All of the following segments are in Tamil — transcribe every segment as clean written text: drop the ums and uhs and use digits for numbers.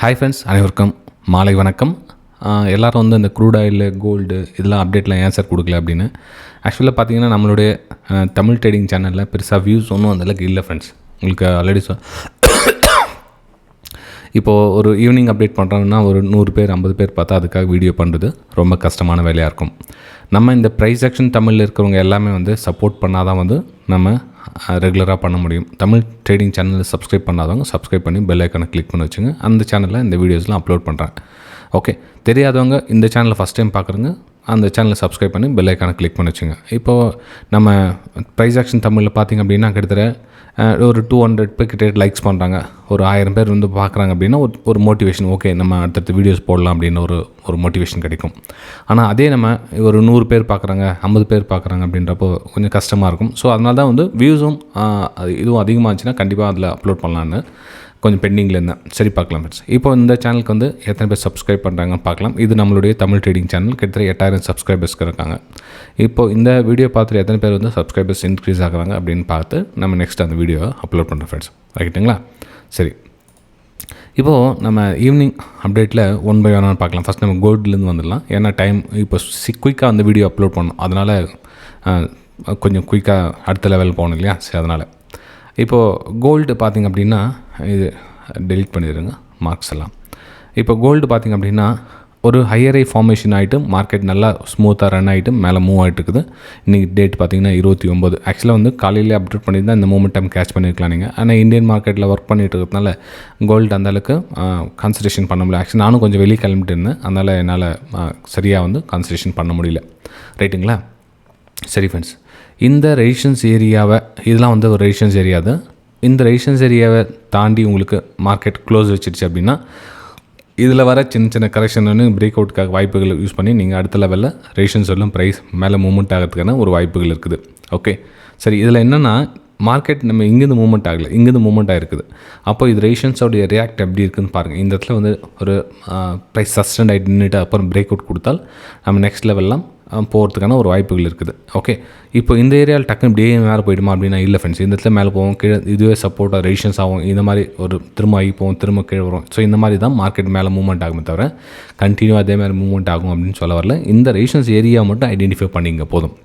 ஹாய் ஃப்ரெண்ட்ஸ், அனைவருக்கும் மாலை வணக்கம். எல்லோரும் வந்து இந்த க்ரூட் ஆயில், கோல்டு இதெல்லாம் அப்டேட்லாம் ஏன் சார் கொடுக்கல அப்படின்னு. ஆக்சுவலாக பார்த்தீங்கன்னா நம்மளுடைய தமிழ் ட்ரேடிங் சேனலில் பெருசாக வியூஸ் ஒன்றும் அந்தளவுக்கு இல்லை ஃப்ரெண்ட்ஸ். உங்களுக்கு ஆல்ரெடி இப்போது ஒரு ஈவினிங் அப்டேட் பண்ணுறாங்கன்னா ஒரு 100 பேர் 50 பேர் பார்த்தா அதுக்காக வீடியோ பண்ணுறது ரொம்ப கஷ்டமான வேலையாக இருக்கும். நம்ம இந்த ப்ரைஸ் ஆக்ஷன் தமிழில் இருக்கிறவங்க எல்லாமே வந்து சப்போர்ட் பண்ணால் தான் வந்து நம்ம ரெகுலராக பண்ண முடியும். தமிழ் ட்ரேடிங் சேனலில் சப்ஸ்கிரைப் பண்ணாதவங்க சப்ஸ்கிரைப் பண்ணி பெல் ஐக்கானை கிளிக் பண்ணி வச்சுங்க. அந்த சேனலில் இந்த வீடியோஸ்லாம் அப்லோட் பண்ணுறேன். ஓகே, தெரியாதவங்க இந்த சேனலை ஃபஸ்ட் டைம் பார்க்குறங்க அந்த சேனலை சப்ஸ்கிரைப் பண்ணி பெல் ஐக்கானை கிளிக் பண்ணி வச்சுங்க. இப்போது நம்ம ப்ரைஸ் ஆக்ஷன் தமிழில் பார்த்திங்க அப்படின்னா கிட்டத்தட்ட ஒரு 200 பேர் கிட்ட லைக்ஸ் பண்ணுறாங்க. ஒரு 1000 பேர் வந்து பார்க்குறாங்க அப்படின்னா ஒரு மோட்டிவேஷன், ஓகே நம்ம அடுத்தடுத்து வீடியோஸ் போடலாம் அப்படின்னு ஒரு மோட்டிவேஷன் கிடைக்கும். ஆனால் அதே நம்ம ஒரு 100 பேர் பார்க்குறாங்க, 50 பேர் பார்க்குறாங்க அப்படின்றப்போ கொஞ்சம் கஷ்டமாக இருக்கும். ஸோ அதனால தான் வந்து வியூஸும் இதுவும் அதிகமாகச்சுன்னா கண்டிப்பாக அதில் அப்லோட் பண்ணலான்னு கொஞ்சம் பெண்டிங்கில் இருந்தேன். சரி, பார்க்கலாம் ஃப்ரெண்ட்ஸ். இப்போ இந்த சேனலுக்கு வந்து எத்தனை பேர் சப்ஸ்கிரைப் பண்ணுறாங்கன்னு பார்க்கலாம். இது நம்மளுடைய தமிழ் ட்ரேடிங் சேனல். கிட்டத்தட்ட 8000 சப்ஸ்கிரைபர்ஸ்க்கு இருக்காங்க. இப்போது இந்த வீடியோ பார்த்துட்டு எத்தனை பேர் வந்து சப்ஸ்கிரைபர்ஸ் இன்க்ரீஸ் ஆகுறாங்க அப்படின்னு பார்த்து நம்ம நெக்ஸ்ட் அந்த வீடியோவை அப்லோட் பண்ணுறோம் ஃப்ரெண்ட்ஸ். ரைட்டுங்களா? சரி, இப்போது நம்ம ஈவினிங் அப்டேட்டில் ஒன் பை ஒன்னாக பார்க்கலாம். ஃபஸ்ட் நம்ம கோல்டுலேருந்து வந்துடலாம். ஏன்னா டைம் இப்போ குயிக்காக அந்த வீடியோ அப்லோட் பண்ணணும். அதனால் கொஞ்சம் குயிக்காக அடுத்த லெவல் போகணும் இல்லையா? சரி, அதனால் இப்போது கோல்டு பார்த்திங்க அப்படின்னா இது டெலிட் பண்ணிடுங்க மார்க்ஸ் எல்லாம். இப்போ கோல்டு பார்த்திங்க அப்படின்னா ஒரு ஹையரை ஃபார்மேஷன் ஆகிட்டு மார்க்கெட் நல்லா ஸ்மூத்தாக ரன் ஆகிட்டு மேலே மூவ் ஆகிட்டு இருக்குது. இன்றைக்கி டேட் பார்த்திங்கன்னா 29. ஆக்சுவலாக வந்து காலையிலே அப்டேட் பண்ணியிருந்தால் இந்த மூமெண்டம் கேட்ச் பண்ணியிருக்கலாம் நீங்கள். ஆனால் இந்தியன் மார்க்கெட்டில் ஒர்க் பண்ணிட்டு இருக்கிறதுனால கோல்டு அந்தளவுக்கு கான்சன்ட்ரேஷன் பண்ண முடியல. ஆக்சுவலி நானும் கொஞ்சம் வெளியே கிளம்பிட்டு இருந்தேன். அதனால் என்னால் சரியாக வந்து கான்சன்ட்ரேஷன் பண்ண முடியல. ரைட்டுங்களா? சரி ஃப்ரெண்ட்ஸ், இந்த ரெசிஸ்டன்ஸ் ஏரியாவை இதெல்லாம் வந்து ஒரு ரெசிஸ்டன்ஸ் ஏரியா தான். இந்த ரெசிஸ்டன்ஸ் ஏரியாவை தாண்டி உங்களுக்கு மார்க்கெட் க்ளோஸ் வச்சிருச்சு அப்படின்னா இதில் வர சின்ன சின்ன கரெக்ஷன் வந்து பிரேக் அவுட்டுக்காக வாய்ப்புகள் யூஸ் பண்ணி நீங்கள் அடுத்த லெவலில் ரெசிஸ்டன்ஸ் எல்லாம் ப்ரைஸ் மேலே மூவ்மெண்ட் ஆகிறதுக்கான ஒரு வாய்ப்புகள் இருக்குது. ஓகே, சரி, இதில் என்னென்னா மார்க்கெட் நம்ம இங்கேருந்து மூவ்மெண்ட் ஆகலை, இங்கேருந்து மூவ்மெண்ட் ஆகிருக்குது. அப்போ இது ரெசிஸ்டன்ஸோடைய ரியாக்ட் எப்படி இருக்குதுன்னு பாருங்கள். இந்த இடத்துல வந்து ஒரு ப்ரைஸ் சஸ்டெண்ட் ஆகிட்டு நின்றுட்டு அப்புறம் பிரேக் அவுட் கொடுத்தால் நம்ம நெக்ஸ்ட் லெவல்லாம் போகிறதுக்கான ஒரு வாய்ப்புகள் இருக்குது. ஓகே, இப்போ இந்த ஏரியாவில் டக்குன்னு இப்படியே மேலே போயிடுமா அப்படின்னா இல்லை ஃப்ரெண்ட்ஸ். இந்த இடத்துல மேலே போவோம், கீழே இதுவே சப்போர்ட்டாக ரெசிஸ்டன்ஸ் ஆகும். இந்த மாதிரி ஒரு திரும்ப ஆகி போவோம், திரும்ப கீழே வரும். ஸோ இந்த மாதிரி தான் மார்க்கெட் மேலே மூவ்மெண்ட் ஆகுமே தவிர கண்டினியூ அதே மாதிரி மூவ்மெண்ட் ஆகும் அப்படின்னு சொல்ல வரல. இந்த ரெசிஸ்டன்ஸ் ஏரியா மட்டும் ஐடென்டிஃபை பண்ணிங்க போதும்.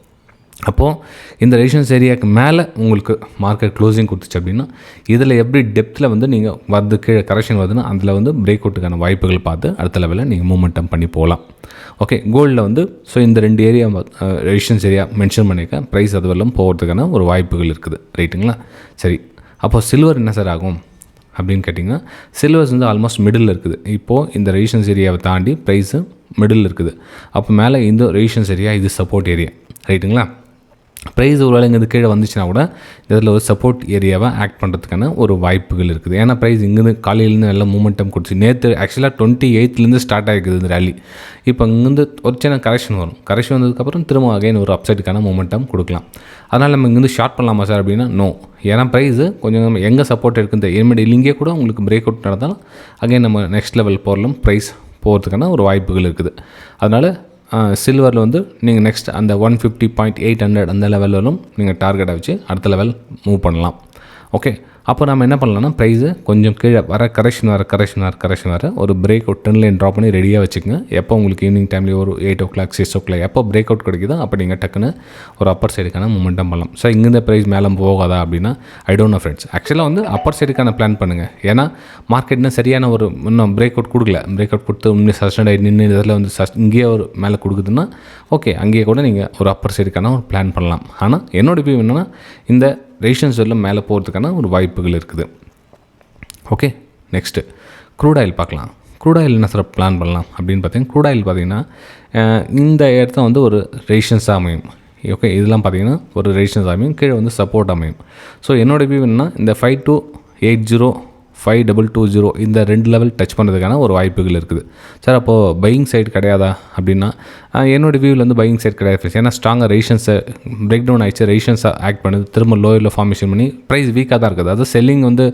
அப்போது இந்த ரெசிஸ்டன்ஸ் ஏரியாவுக்கு மேலே உங்களுக்கு மார்க்கெட் க்ளோசிங் கொடுத்துச்சு அப்படின்னா இதில் எப்படி டெப்த்தில் வந்து நீங்கள் வந்து கீழே கரெக்ஷன் வருதுன்னா அதில் வந்து பிரேக் அவுட்டுக்கான வாய்ப்புகள் பார்த்து அடுத்த லெவலில் நீங்கள் மூமெண்டம் பண்ணி போகலாம். ஓகே, கோல்டில் வந்து ஸோ இந்த 2 ஏரியா ரெசிஸ்டன்ஸ் ஏரியா மென்ஷன் பண்ணியிருக்கேன். ப்ரைஸ் அது வரலாம் போகிறதுக்கான ஒரு வாய்ப்புகள் இருக்குது. ரைட்டுங்களா? சரி, அப்போது சில்வர் என்ன சார் ஆகும் அப்படின்னு கேட்டிங்கன்னா சில்வர்ஸ் வந்து ஆல்மோஸ்ட் மிடில் இருக்குது. இப்போது இந்த ரெசிஸ்டன்ஸ் ஏரியாவை தாண்டி ப்ரைஸு மிடில் இருக்குது. அப்போ மேலே இந்த ரெசிஸ்டன்ஸ் ஏரியா இது சப்போர்ட் ஏரியா. ரைட்டுங்களா? ப்ரைஸ் ஒரு வேளை இங்கே கீழே வந்துச்சுன்னா கூட இதில் ஒரு சப்போர்ட் ஏரியாவை ஆக்ட் பண்ணுறதுக்கான ஒரு வாய்ப்புகள் இருக்குது. ஏன்னா ப்ரைஸ் இங்கேருந்து காலையிலேருந்து எல்லாம் மூமெண்டம் கொடுத்து நேற்று ஆக்சுவலாக 28லேருந்து ஸ்டார்ட் ஆகிருக்குது இந்த ரேலி. இப்போ இங்கேருந்து ஒரு சின்ன கரெக்ஷன் வரும். கரெக்ஷன் வந்ததுக்கப்புறம் திரும்ப அகைன் ஒரு அப்சைடுக்கான மூமெண்டம் கொடுக்கலாம். அதனால் நம்ம இங்கேருந்து ஷார்ட் பண்ணலாமா சார் அப்படின்னா நோ. ஏன்னா ப்ரைஸு கொஞ்சம் எங்கே சப்போர்ட் இருக்குன்னு இனிமேல் இங்கே கூட உங்களுக்கு பிரேக் அவுட் நடந்தாலும் அகைன் நம்ம நெக்ஸ்ட் லெவல் போகலாம், ப்ரைஸ் போகிறதுக்கான ஒரு வாய்ப்புகள் இருக்குது. அதனால் சில்வரில் வந்து நீங்கள் நெக்ஸ்ட் அந்த 150.800 அந்த லெவலிலும் நீங்கள் டார்கெட்டை வச்சு அடுத்த லெவல் மூவ் பண்ணலாம். ஓகே, அப்போ நம்ம என்ன பண்ணலாம்னா ப்ரைஸு கொஞ்சம் கீழே வர கரெக்ஷன் வர ஒரு break out trend line drop பண்ணி ரெடியாக வச்சுக்கோங்க. எப்போ உங்களுக்கு ஈவினிங் டைம்லேயே ஒரு 8 o'clock 6 o'clock எப்போ பிரேக் அவுட் கிடைக்குதோ அப்போ நீங்கள் டக்குன்னு ஒரு அப்பர் சைடுக்கான மூமெண்டம் பண்ணலாம். ஸோ இங்கேருந்து ப்ரைஸ் மேலே போகாதா அப்படின்னா ஐ டோன்ட் நோ ஃப்ரெண்ட்ஸ். ஆக்சுவலாக வந்து அப்பர் சைடுக்கான பிளான் பண்ணுங்கள். ஏன்னா மார்க்கெட்னா சரியான ஒரு இன்னும் பிரேக் அவுட் கொடுக்கல. பிரேக் அவுட் கொடுத்து உண்மையை சஸ்டெண்ட் ஆகிட்டு நின்று இதில் வந்து இங்கேயே ஒரு மேலே கொடுக்குதுன்னா ஓகே, அங்கேயே கூட நீங்கள் ஒரு அப்பர் சைடுக்கான ஒரு பிளான் பண்ணலாம். ஆனால் என்னோடய வியூ என்னென்னா இந்த ரெசிஸ்டன்ஸ் எல்லாம் மேலே போகிறதுக்கான ஒரு வாய்ப்புகள் இருக்குது. ஓகே, நெக்ஸ்ட்டு க்ரூட் ஆயில் பார்க்கலாம். க்ரூட் ஆயில் என்ன சார் பிளான் பண்ணலாம் அப்படின்னு பார்த்தீங்கன்னா க்ரூட் ஆயில் பார்த்திங்கன்னா இந்த இடத்த வந்து ஒரு ரெசிஸ்டன்ஸாக அமையும். ஓகே, இதெல்லாம் பார்த்திங்கன்னா ஒரு ரெசிஸ்டன்ஸ் அமையும், கீழே வந்து சப்போர்ட் அமையும். ஸோ என்னோடய வியூ என்னன்னா இந்த 5280 5220 இந்த 2 லெவல் டச் பண்ணுறதுக்கான ஒரு வாய்ப்புகள் இருக்குது. சார் அப்போது பையிங் சைடு கிடையாதா அப்படின்னா என்னோடய வியூவில் வந்து பையிங் சைடு கிடையாது. ஏன்னா ஸ்ட்ராங்காக ரெசிஸ்டன்ஸை பிரேக் டவுன் ஆகிடுச்சு, ரெசிஸ்டன்ஸை ஆக்ட் பண்ணுது, திரும்ப லோயரில் ஃபார்மேஷன் பண்ணி ப்ரைஸ் வீக்காக தான் இருக்குது. அது செல்லிங் வந்து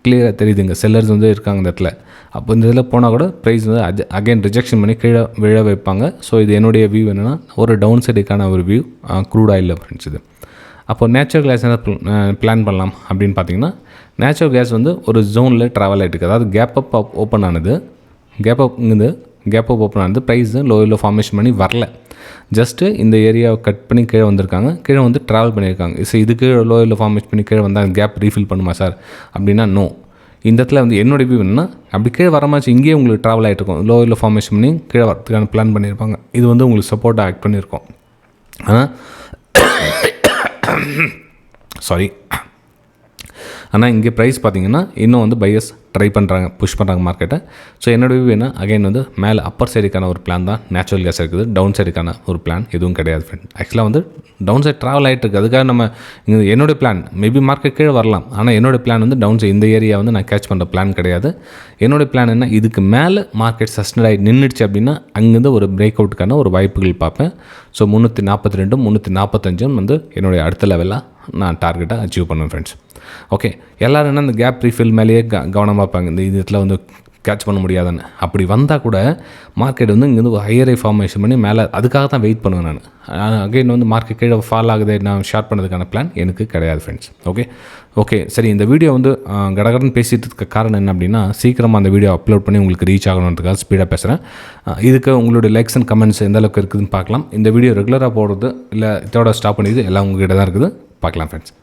கிளியராக தெரியுதுங்க, செல்லர்ஸ் வந்து இருக்காங்க இந்த இடத்துல. அப்போ இந்த இதில் போனால் கூட ப்ரைஸ் வந்து அகைன் ரிஜெக்ஷன் பண்ணி கீழே விழ வைப்பாங்க. ஸோ இது என்னுடைய வியூ என்னென்னா ஒரு டவுன் சைடுக்கான ஒரு வியூ க்ரூட் ஆயிலில் ஃப்ரெண்ட்ஸ். இது அப்போது நேச்சுரல் கேஸ் என்ன பிளான் பண்ணலாம் அப்படின்னு பார்த்தீங்கன்னா நேச்சுரல் கேஸ் வந்து ஒரு ஜோனில் ட்ராவல் ஆகிட்டு இருக்குது. அதாவது கேப் அப் ஓப்பன் ஆனது, கேப் அப் ஓப்பன் ஆனது, ப்ரைஸ் லோவில் ஃபார்மேஷன் பண்ணி வரல. ஜஸ்ட்டு இந்த ஏரியாவை கட் பண்ணி கீழே வந்திருக்காங்க, கீழே வந்து ட்ராவல் பண்ணியிருக்காங்க. ஸோ இதுக்கு லோயில் ஃபார்மேஷன் பண்ணி கீழே வந்தால் கேப் ரீஃபில் பண்ணுமா சார் அப்படின்னா நோ. இந்த இடத்துல வந்து என்னோட வியூ என்னன்னா, அப்படி கீழே வரமாச்சு இங்கேயே உங்களுக்கு ட்ராவல் ஆகிட்டு இருக்கும், லோயில் ஃபார்மேஷன் பண்ணி கீழே வரதுக்கான பிளான் பண்ணியிருப்பாங்க. இது வந்து உங்களுக்கு சப்போர்ட்டாக ஆக்ட் பண்ணியிருக்கோம். ஆனால் இங்கே ப்ரைஸ் பார்த்திங்கன்னா இன்னும் வந்து பையர்ஸ் ட்ரை பண்ணுறாங்க, புஷ் பண்ணுறாங்க மார்க்கெட்டை. ஸோ என்னோட வியூ என்ன, அகைன் வந்து மேலே அப்பர் சைடுக்கான ஒரு பிளான் தான் நேச்சுரல் கேஸ் இருக்குது, டவுன் சைடுக்கான ஒரு பிளான் எதுவும் கிடையாது ஃப்ரெண்ட். ஆக்சுவலாக வந்து டவுன் சைட் ட்ராவல் ஆகிட்டு இருக்குது. அதுக்காக நம்ம இங்கே என்னோடய பிளான் மேபி மார்க்கெட் கீழே வரலாம், ஆனால் என்னோடய பிளான் வந்து டவுன் சைட் இந்த ஏரியா வந்து நான் கேட்ச் பண்ணுற பிளான் கிடையாது. என்னோடய பிளான் என்ன, இதுக்கு மேலே மார்க்கெட் சஸ்டெண்ட் ஆகி நின்றுடுச்சு அப்படின்னா அங்கேருந்து ஒரு பிரேக் அவுட்டுக்கான ஒரு வாய்ப்புகள் பார்ப்பேன். ஸோ 342 345 வந்து என்னுடைய அடுத்த லெவலாக நான் டார்கெட்டாக அச்சீவ் பண்ணுவேன் ஃப்ரெண்ட்ஸ். ஓகே, எல்லோரும் என்ன இந்த கேப் ரீஃபில் மேலேயே கவனமாக இருப்பாங்க, இந்த இடத்துல வந்து கேட்ச் பண்ண முடியாதுன்னு. அப்படி வந்தால் கூட மார்க்கெட் வந்து இங்கேருந்து ஒரு ஹையரை ஃபார்மேஷன் பண்ணி மேலே, அதுக்காக தான் வெயிட் பண்ணுவேன் நான். அகைன் வந்து மார்க்கெட் கீழே ஃபால் ஆகுது, நான் ஷார்ட் பண்ணதுக்கான பிளான் எனக்கு கிடையாது ஃப்ரெண்ட்ஸ். ஓகே சரி, இந்த வீடியோ வந்து கடகடன்னு பேசிட்டு இருக்க காரணம் என்ன அப்படின்னா, சீக்கிரமாக அந்த வீடியோ அப்லோட் பண்ணி உங்களுக்கு ரீச் ஆகணுன்றதுக்காக ஸ்பீடாக பேசுகிறேன். இதுக்கு உங்களுடைய லைக்ஸ் அண்ட் கமெண்ட்ஸ் எந்த அளவுக்கு இருக்குதுன்னு பார்க்கலாம். இந்த வீடியோ ரெகுலராக போடுறது இல்லை இதோட ஸ்டாப் பண்ணிது எல்லாம் உங்கள்கிட்ட தான் இருக்குது, பார்க்கலாம் ஃப்ரெண்ட்ஸ்.